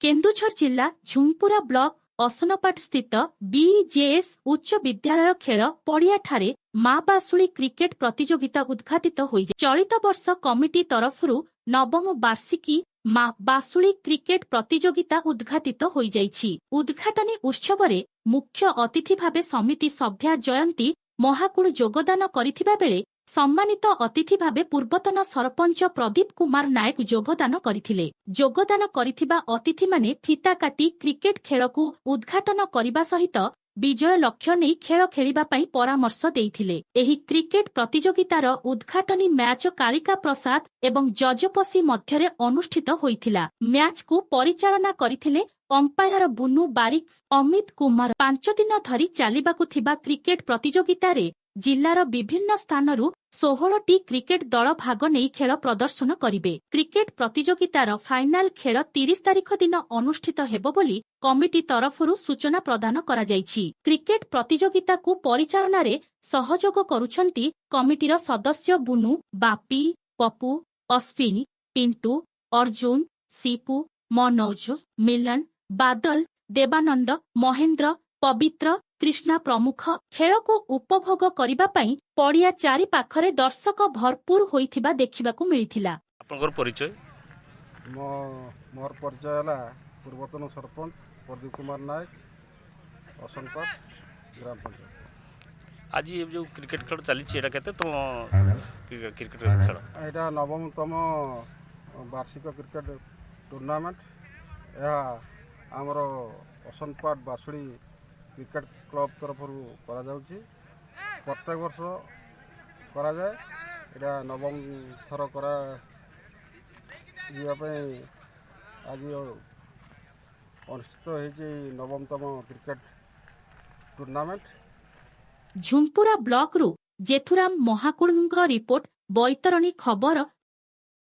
केन्दुझर जिला झुंपुरा ब्लॉक असनपाट स्थित बीजेएस उच्च विद्यालय खेल पड़ियाठारे माँ बासुली क्रिकेट प्रतियोगिता उद्घाटित होई चलित वर्ष कमिटी तरफरु नवम वार्षिकी माँ बासुली क्रिकेट प्रतियोगिता उद्घाटित होई जाइछि। उद्घाटनी उत्सवरे मुख्य अतिथि भावे समिति सभ्या जयंती महाकुड़ योगदान करिथिबा बेले सम्मानित अतिथि भावे पूर्वतन सरपंच प्रदीप कुमार नायक योगदान करिथिले। योगदान करिथिबा अतिथि माने फिता काटी क्रिकेट खेलकु उद्घाटन करिबा सहित विजय लक्ष्य नहीं खेल खेलिबा पई परामर्श देइथिले। एही क्रिकेट प्रतियोगितार उद्घाटनी मैच कालिका प्रसाद एवं जजपसी मध्यरे अनुष्ठित होइथिला। मैच को परिचालना करिथिले अंपायर बुनु बारिक अमित कुमार। 5 दिन धरी चालिबाकु थिबा क्रिकेट प्रतियोगितारे जिल्लार विभिन्न स्थानरू 16टी क्रिकेट दल भाग नहीं खेल प्रदर्शन करिवे। क्रिकेट प्रतियोगितार फाइनाल खेल 30 तारिख दिन अनुष्ठित हेबो बोली कमिटी तरफरु सूचना प्रदान करा जाइछि। क्रिकेट प्रतियोगिता को परिचालना रे सहयोग करुछंती कमिटीर सदस्य बुनु, बापी, पपु, अश्विनी, पिंटू, अर्जुन, सीपू, मनोज, मिलन, बादल, देवानंद, महेंद्र, पवित्र, कृष्णा प्रमुख। खेल को उपभोग करिबा पई पड़िया चारि पाखरे दर्शक भरपूर होइथिबा देखिबाकू मिलिथिला। आपनकर परिचय? मोर परिचय हला पूर्वतन सरपंच प्रदीप कुमार नायक, असनपाट ग्राम पंचायत। आज ये जो क्रिकेट खेल चली एटा केते तो क्रिकेट खेल एटा नवमतम वार्षिक क्रिकेट टूर्नामेंट। यह आमर असनपाट बासुड़ी क्रिकेट क्लब तरफ करा जाउची। प्रत्येक वर्ष करा जाए। एटा नवम थर करा जीवा आज अनुष्ठित होइछि नवमतम क्रिकेट टूर्नामेंट। झुंपुरा ब्लॉक रु जेथुराम महाकुड़ଙ୍କ रिपोर्ट बैतरणी खबर।